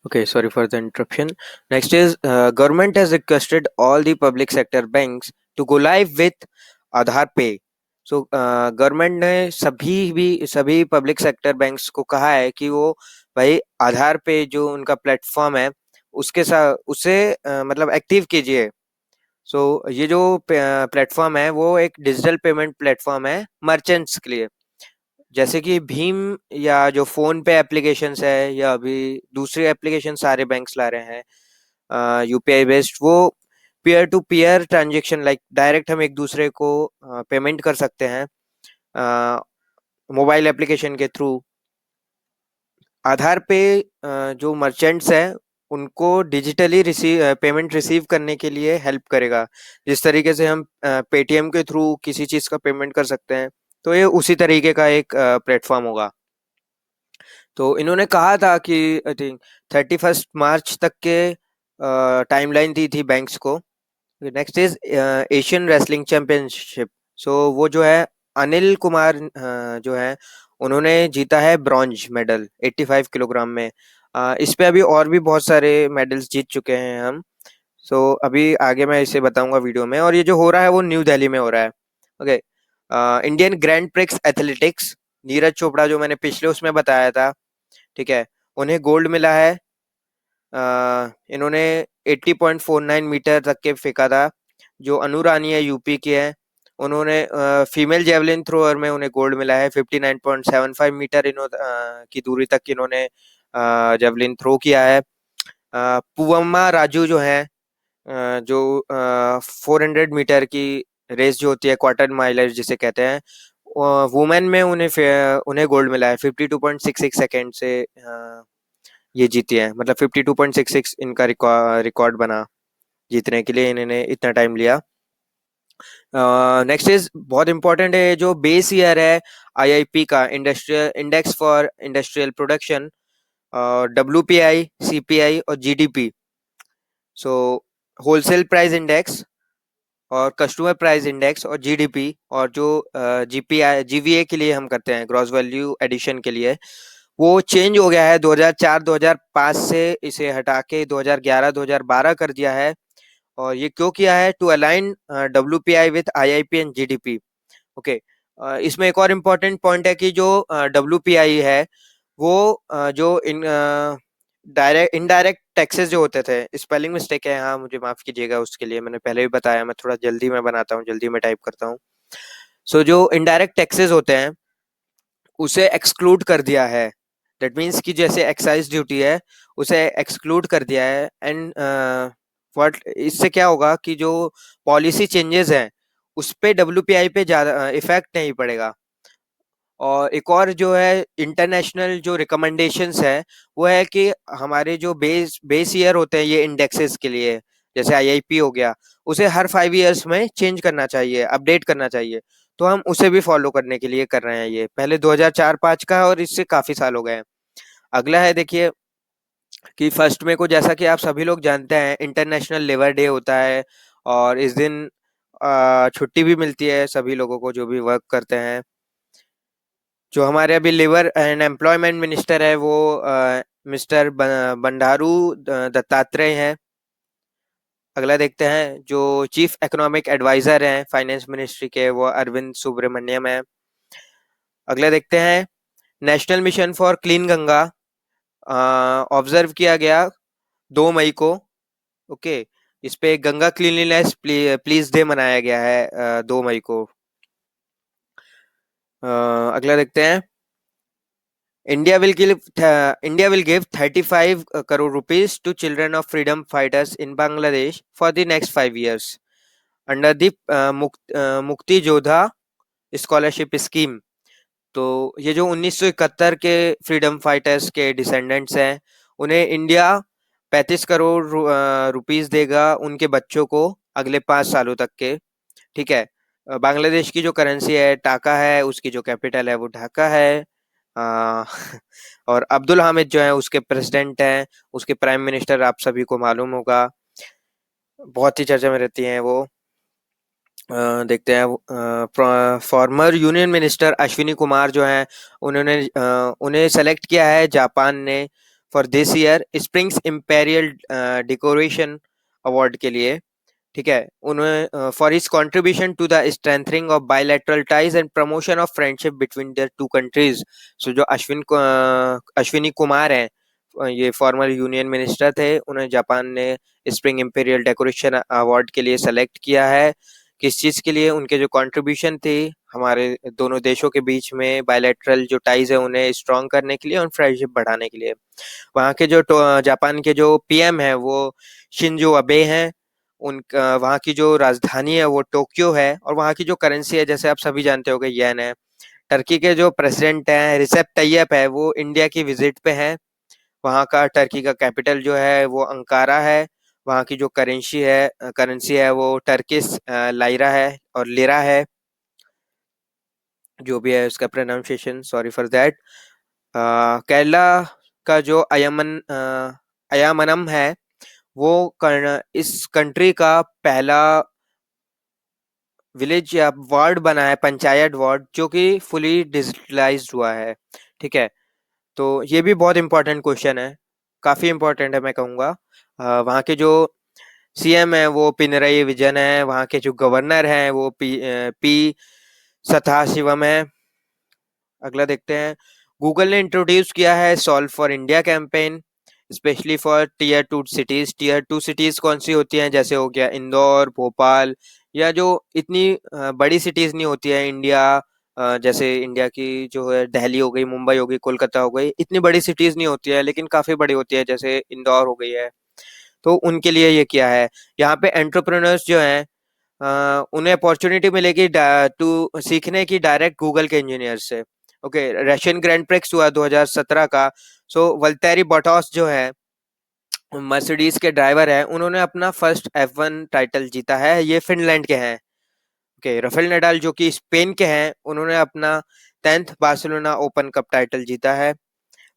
Okay, sorry for the interruption. Next is government has requested all the public sector banks to go live with Aadhaar Pay. So government ने सभी public sector banks को कहा है कि वो भाई आधार pay जो उनका प्लेटफॉर्म है उसके साथ उसे मतलब एक्टिव कीजिए। सो ये जो प्लेटफॉर्म है वो एक डिजिटल पेमेंट प्लेटफॉर्म है मर्चेंट्स के लिए। जैसे कि भीम या जो फोन पे एप्लीकेशंस है या अभी दूसरे एप्लीकेशन सारे बैंक्स ला रहे हैं यूपीआई बेस्ड, वो peer to peer transaction like direct हम एक दूसरे को पेमेंट कर सकते हैं मोबाइल एप्लीकेशन के थ्रू। आधार पे जो मर्चेंट्स हैं उनको डिजिटली पेमेंट रिसीव करने के लिए हेल्प करेगा। जिस तरीके से हम पेटीएम के थ्रू किसी चीज़ का पेमेंट कर सकते हैं, तो ये उसी तरीके का एक प्लेटफॉर्म होगा। तो इन्होंने कहा था कि आई थिंक 31 मार्च तक के टाइमलाइन दी थी बैंक्स को। Next is Asian wrestling championship. So वो जो है अनिल कुमार जो है उन्होंने जीता है ब्रॉन्ज मेडल 85 किलोग्राम में। इस पे अभी और भी बहुत सारे मेडल्स जीत चुके हैं हम। सो अभी आगे मैं इसे बताऊंगा वीडियो में। और ये जो हो रहा है वो न्यू दिल्ली में हो रहा है। Okay. Indian grand prix athletics, Neeraj Chopra जो मैंने पिछले उसमें बताया था, ठीक है, उन्हें गोल्ड मिला है। इन्होंने 80.49 मीटर तक के फेंका था। जो अनु रानी है यूपी की है, उन्होंने फीमेल जेवलिन थ्रोअर में उन्हें गोल्ड मिला है। 59.75 मीटर की दूरी तक इन्होंने जेवलिन थ्रो किया है। पुवम्मा राजू जो है जो 400 मीटर की रेस जो होती है क्वार्टर माइलर जिसे कहते हैं, वुमेन में उन्हें गोल्ड मिला है 52.66 सेकेंड से। ये जीती है, मतलब 52.66 इनका रिकॉर्ड बना जीतने के लिए इन्होंने इतना टाइम लिया। नेक्स्ट इज बहुत इंपॉर्टेंट है जो बेस ईयर है आईआईपी का, industrial index for industrial production, WPI, CPI और जीडीपी। सो होलसेल प्राइस इंडेक्स और कस्टमर प्राइस इंडेक्स और जीडीपी, और जो जीपीआई जीवीए के लिए हम करते हैं ग्रॉस वैल्यू एडिशन के लिए, वो चेंज हो गया है 2004-2005 से। इसे हटा के 2011-2012 कर दिया है। और ये क्यों किया है? To align WPI with IIP and GDP. Okay. इसमें एक और इम्पोर्टेंट पॉइंट है कि जो डब्ल्यूपीआई है वो जो इन डायरेक्ट इनडायरेक्ट टैक्सेस जो होते थे, स्पेलिंग मिस्टेक है, हाँ मुझे माफ कीजिएगा उसके लिए, मैंने पहले भी बताया, मैं थोड़ा जल्दी में बनाता हूँ, जल्दी में टाइप करता हूँ। सो जो इनडायरेक्ट टैक्सेस होते हैं उसे एक्सक्लूड कर दिया है। दैट मीन्स कि जैसे एक्साइज ड्यूटी है उसे एक्सक्लूड कर दिया है। एंड व्हाट इससे क्या होगा कि जो पॉलिसी चेंजेस हैं उस पे डब्ल्यूपीआई पे ज़्यादा इफेक्ट नहीं पड़ेगा। और एक और जो है इंटरनेशनल जो रिकमेंडेशंस है वो है कि हमारे जो बेस बेस ईयर होते हैं ये इंडेक्सेस के लिए, जैसे आईआईपी हो गया, उसे हर 5 इयर्स में चेंज करना चाहिए, अपडेट करना चाहिए। तो हम उसे भी फॉलो करने के लिए कर रहे हैं। ये पहले 2004-5 का है और इससे काफी साल हो गए हैं। अगला है देखिए कि 1 मई को, जैसा कि आप सभी लोग जानते हैं, इंटरनेशनल लेबर डे होता है। और इस दिन छुट्टी भी मिलती है सभी लोगों को जो भी वर्क करते हैं। जो हमारे अभी लेबर एंड एम्प्लॉयमेंट मिनिस्टर है वो मिस्टर बंडारू दत्तात्रेय हैं। अगला देखते हैं जो चीफ इकोनॉमिक एडवाइजर हैं फाइनेंस मिनिस्ट्री के, वो अरविंद सुब्रमण्यम है। अगला देखते हैं national mission for clean Ganga, observe किया गया 2 मई को। ओके। इस पे गंगा क्लीनलीनेस प्लीज डे मनाया गया है 2 मई को। अगला देखते हैं India will give 35 crore rupees to children of freedom fighters in Bangladesh for the next 5 years under the मुक्ति जोधा स्कॉलरशिप स्कीम। तो ये जो 1971 के फ्रीडम फाइटर्स के डिसेंडेंट्स हैं उन्हें इंडिया 35 करोड़ रुपीस देगा उनके बच्चों को अगले 5 सालों तक के। ठीक है। बांग्लादेश की जो करेंसी है टाका है, उसकी जो कैपिटल है वो ढाका है। आ, और अब्दुल हामिद जो है उसके प्रेसिडेंट हैं, उसके प्राइम मिनिस्टर आप सभी को मालूम होगा, बहुत ही चर्चा में रहती हैं वो। देखते हैं former union minister Ashwini Kumar जो हैं उन्होंने उन्हें सेलेक्ट किया है जापान ने for this year spring's imperial decoration award के लिए, ठीक है, उन्हें for his contribution to the strengthening of bilateral ties and promotion of friendship between their two countries. So जो अश्विनी कुमार हैं, ये फॉर्मर यूनियन मिनिस्टर थे, उन्हें जापान ने स्प्रिंग इंपीरियल डेकोरेशन अवार्ड के लिए सेलेक्ट किया है। किस चीज़ के लिए? उनके जो कंट्रीब्यूशन थी हमारे दोनों देशों के बीच में बायलैटरल जो टाइज है उन्हें स्ट्रॉन्ग करने के लिए और फ्रेंडशिप बढ़ाने के लिए। वहाँ के जो जापान के जो पीएम है वो शिंजो अबे हैं। उनका वहाँ की जो राजधानी है वो टोक्यो है, और वहाँ की जो करेंसी है जैसे आप सभी जानते होंगे येन है। टर्की के जो प्रेसिडेंट हैं रिसेप तैयप है, वो इंडिया की विजिट पे हैं। वहाँ का टर्की का कैपिटल जो है वो अंकारा है। वहाँ की जो करेंसी है वो टर्किश लाइरा है और लिरा है, जो भी है उसका pronunciation, sorry for that. Kerala का जो अयामनम है वो इस कंट्री का पहला विलेज या वार्ड बना है, पंचायत वार्ड, जो कि फुली डिजिटलाइज्ड हुआ है। ठीक है, तो ये भी बहुत इंपॉर्टेंट क्वेश्चन है, काफ़ी इंपॉर्टेंट है मैं कहूँगा। वहाँ के जो सीएम है वो पिनरई विजयन है, वहाँ के जो गवर्नर हैं वो पी सथाशिवम है। अगला देखते हैं। गूगल ने इंट्रोड्यूस किया है solve for India campaign, specially for tier two cities. Tier two cities कौन सी होती हैं? जैसे हो गया इंदौर, भोपाल, या जो इतनी बड़ी सिटीज नहीं होती है इंडिया, जैसे इंडिया की जो है दिल्ली हो गई, मुंबई हो गई, कोलकाता हो गई, इतनी बड़ी सिटीज नहीं होती है लेकिन काफी बड़ी होती है, जैसे इंदौर हो गई है। तो उनके लिए ये किया है। यहाँ पे एंटरप्रेन्योर्स जो हैं उन्हें अपॉर्चुनिटी मिलेगी टू सीखने की डायरेक्ट गूगल के इंजीनियर से। ओके, रशियन ग्रैंड प्रिक्स हुआ 2017 का। सो वल्टेरी बॉटॉस जो है मर्सिडीज के ड्राइवर है, उन्होंने अपना फर्स्ट F1 टाइटल जीता है, ये फिनलैंड के हैं। ओके, राफेल नडाल जो कि स्पेन के हैं, उन्होंने अपना 10th Barcelona open cup title जीता है।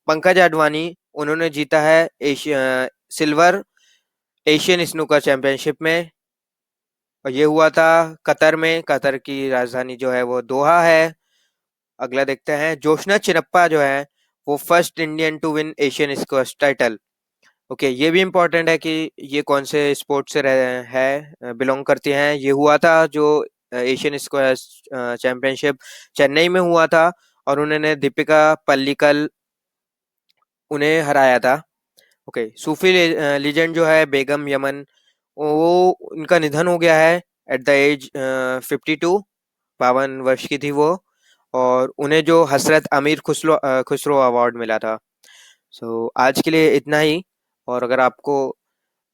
पंकज आडवाणी, उन्होंने जीता है सिल्वर एशियन स्नूकर चैंपियनशिप में, और ये हुआ था कतर में। कतर की राजधानी जो है वो दोहा है। अगला देखते हैं। जोशना चिरप्पा जो है वो first Indian to win Asian squash title. Okay, ये भी इम्पोर्टेंट है कि ये कौन से स्पोर्ट से बिलोंग करती हैं। ये हुआ था जो एशियन स्क्वैश चैंपियनशिप चेन्नई में हुआ था, और उन्होंने दीपिका पल्लिकल उन्हें हराया था। ओके, सूफी लीजेंड जो है बेगम यमन, वो उनका निधन हो गया है एट द एज 52, 52 वर्ष की थी वो, और उन्हें जो हसरत अमीर खुसरो अवार्ड मिला था। सो आज के लिए इतना ही। और अगर आपको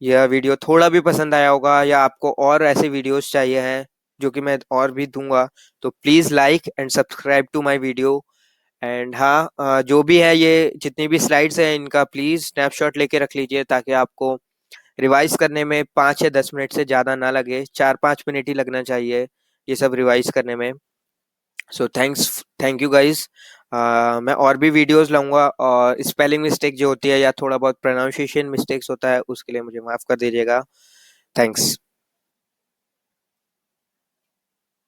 यह वीडियो थोड़ा भी पसंद आया होगा, या आपको और ऐसे वीडियोस चाहिए हैं जो कि मैं और भी दूंगा, तो please like and subscribe to my video. And हाँ, जो भी है, ये जितनी भी स्लाइड्स हैं इनका प्लीज़ स्नैपशॉट लेके रख लीजिए, ताकि आपको रिवाइज करने में 5 या 10 मिनट से ज़्यादा ना लगे, 4-5 मिनट ही लगना चाहिए ये सब रिवाइज करने में। So thank you guys. मैं और भी वीडियोस लाऊंगा, और स्पेलिंग मिस्टेक जो होती है या थोड़ा बहुत प्रोनाउंसिएशन मिस्टेक्स होता है उसके लिए मुझे माफ़ कर दीजिएगा। थैंक्स।